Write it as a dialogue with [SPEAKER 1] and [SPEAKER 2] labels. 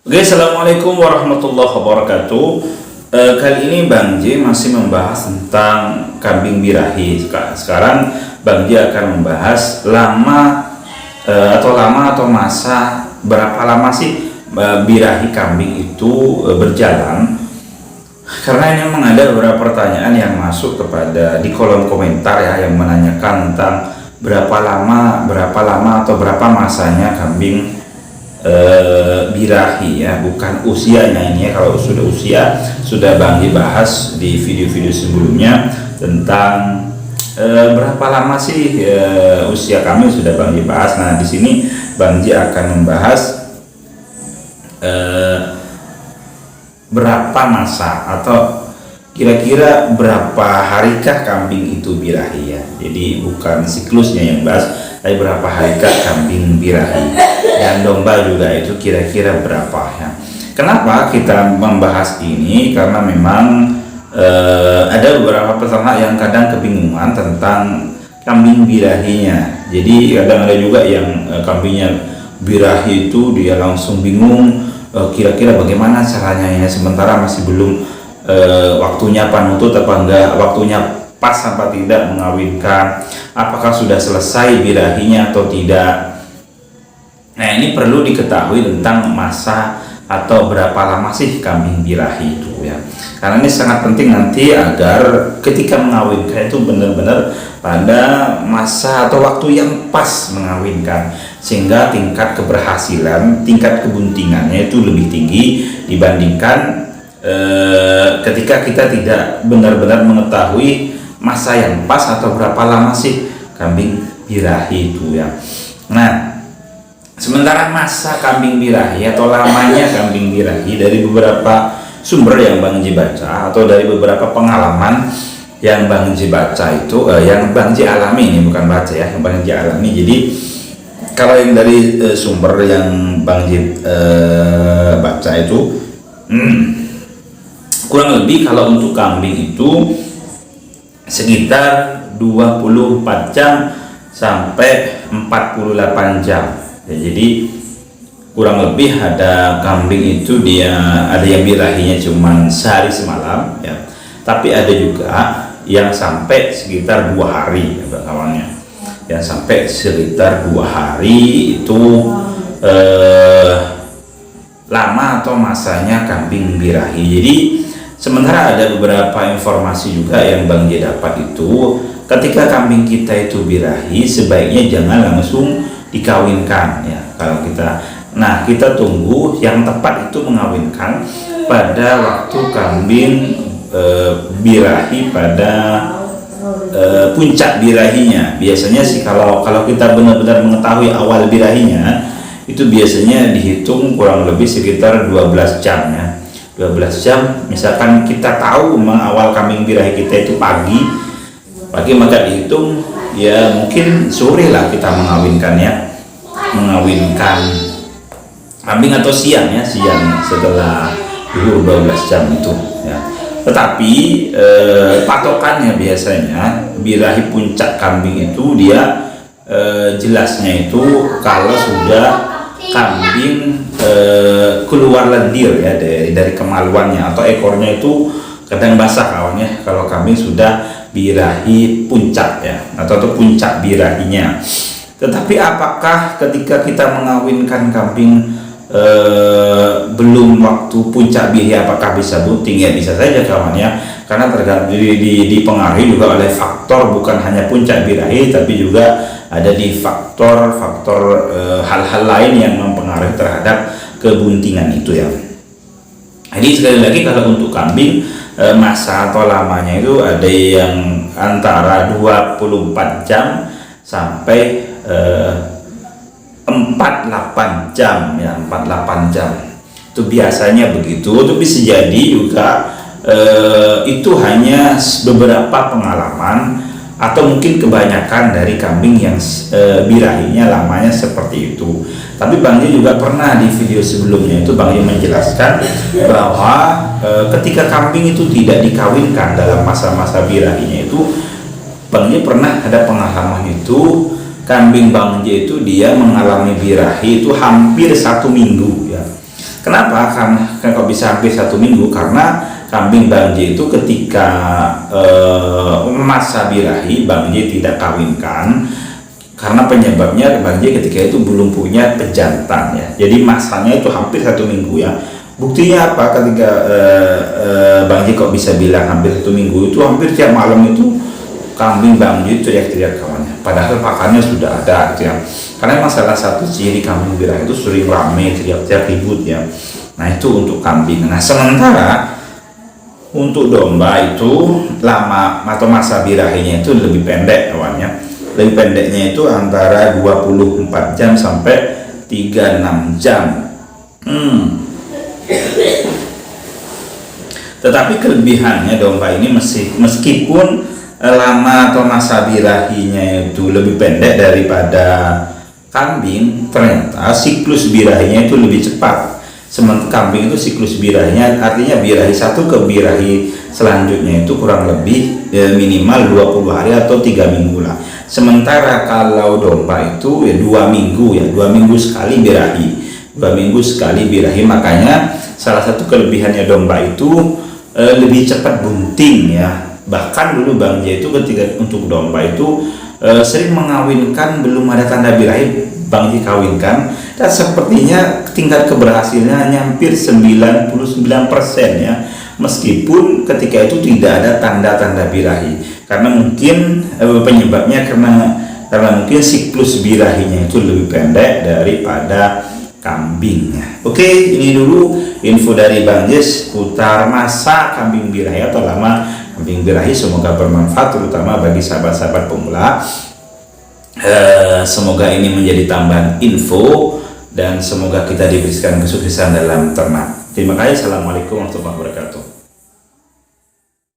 [SPEAKER 1] Oke, assalamualaikum warahmatullahi wabarakatuh. Kali ini Bang J masih membahas tentang kambing birahi. Sekarang Bang J akan membahas lama atau masa berapa lama sih birahi kambing itu berjalan. Karena ini memang ada beberapa pertanyaan yang masuk di kolom komentar ya, yang menanyakan tentang berapa lama atau berapa masanya kambing birahi ya, bukan usianya ini ya. Kalau sudah usia sudah Bang J bahas di video-video sebelumnya tentang berapa lama sih usia kami, sudah Bang J bahas. Nah, di sini Bang J akan membahas berapa masa atau kira-kira berapa harikah kambing itu birahi ya. Jadi bukan siklusnya yang bahas, tapi berapa harikah kambing birahi. Dan domba juga itu kira-kira berapa ya. Kenapa kita membahas ini? Karena memang ada beberapa peternak yang kadang kebingungan tentang kambing birahinya. Jadi kadang ada juga yang kambingnya birahi itu dia langsung bingung kira-kira bagaimana caranya ya, sementara masih belum waktunya panutut apa enggak, waktunya pas apa tidak mengawinkan, apakah sudah selesai birahinya atau tidak. Nah, ini perlu diketahui tentang masa atau berapa lama sih kambing birahi itu ya. Karena ini sangat penting nanti agar ketika mengawinkan itu benar-benar pada masa atau waktu yang pas mengawinkan, sehingga tingkat keberhasilan, tingkat kebuntingannya itu lebih tinggi dibandingkan ketika kita tidak benar-benar mengetahui masa yang pas atau berapa lama sih kambing birahi itu ya. Nah, sementara masa kambing birahi atau lamanya kambing birahi dari beberapa sumber yang Bang J baca atau dari beberapa pengalaman yang Bang J baca itu, yang Bang J alami, ini bukan baca ya, yang Bang J alami. Jadi kalau yang dari sumber yang Bang J baca itu kurang lebih kalau untuk kambing itu sekitar 24 jam sampai 48 jam. Ya, jadi kurang lebih ada kambing itu dia ada yang birahinya cuman sehari semalam ya, tapi ada juga yang sampai sekitar 2 hari ya, awalnya yang sampai sekitar 2 hari itu lama atau masanya kambing birahi. Jadi sementara ada beberapa informasi juga yang Bang J dapat itu, ketika kambing kita itu birahi sebaiknya jangan langsung dikawinkan ya. Kalau kita tunggu yang tepat itu mengawinkan pada waktu kambing birahi pada puncak birahinya. Biasanya sih kalau kita benar-benar mengetahui awal birahinya itu biasanya dihitung kurang lebih sekitar 12 jam ya. 12 jam, misalkan kita tahu awal kambing birahi kita itu pagi maka dihitung ya mungkin sore lah kita mengawinkan kambing, atau siang setelah 12 jam itu ya. Tetapi patokannya biasanya birahi puncak kambing itu dia jelasnya itu kalau sudah kambing keluar lendir ya dari kemaluannya atau ekornya itu kadang basah awalnya, kalau kambing sudah birahi puncak ya, atau puncak birahinya. Tetapi apakah ketika kita mengawinkan kambing belum waktu puncak birahi apakah bisa bunting? Ya bisa saja kawannya, karena tergantung dipengaruhi juga oleh faktor bukan hanya puncak birahi, tapi juga ada di faktor hal-hal lain yang mempengaruhi terhadap kebuntingan itu ya. Jadi sekali lagi kalau untuk kambing masa atau lamanya itu ada yang antara 24 jam sampai 48 jam ya, 48 jam itu biasanya begitu. Itu bisa jadi juga itu hanya beberapa pengalaman atau mungkin kebanyakan dari kambing yang birahinya lamanya seperti itu. Tapi Bang J juga pernah di video sebelumnya itu Bang J menjelaskan bahwa ketika kambing itu tidak dikawinkan dalam masa-masa birahinya itu, Bang J pernah ada pengalaman itu kambing Bang J itu dia mengalami birahi itu hampir 1 minggu ya. Kenapa? Karena kok bisa hampir 1 minggu, karena kambing Bang J itu ketika masa birahi Bang J tidak kawinkan, karena penyebabnya Bang J ketika itu belum punya pejantan ya. Jadi masanya itu hampir 1 minggu ya. Buktinya apa? Ketika Bang J kok bisa bilang hampir 1 minggu, itu hampir tiap malam itu kambing Bang J teriak-teriak kawannya. Padahal pakannya sudah ada gitu ya. Karena masalah satu ciri kambing birahi itu sering rame, teriak-teriak, ribut ya. Nah itu untuk kambing. Nah sementara untuk domba itu lama atau masa birahinya itu lebih pendek kawannya. Lebih pendeknya itu antara 24 jam sampai 36 jam. Tetapi kelebihannya domba ini meskipun lama atau masa birahinya itu lebih pendek daripada kambing, ternyata siklus birahinya itu lebih cepat. Sementara kambing itu siklus birahinya, artinya birahi satu ke birahi selanjutnya itu kurang lebih minimal 20 hari atau 3 minggu lah. Sementara kalau domba itu ya 2 minggu ya, 2 minggu sekali birahi, 2 minggu sekali birahi. Makanya salah satu kelebihannya domba itu lebih cepat bunting ya. Bahkan dulu Bang J itu ketika untuk domba itu sering mengawinkan, belum ada tanda birahi Bang J kawinkan, dan sepertinya tingkat keberhasilannya hampir 99% ya, meskipun ketika itu tidak ada tanda-tanda birahi, karena mungkin penyebabnya karena mungkin siklus birahinya itu lebih pendek daripada kambingnya. Oke, ini dulu info dari Bang J seputar masa kambing birahi atau lama kambing birahi. Semoga bermanfaat terutama bagi sahabat-sahabat pemula. Semoga ini menjadi tambahan info dan semoga kita diberikan kesuksesan dalam ternak. Terima kasih. Assalamualaikum warahmatullahi wabarakatuh.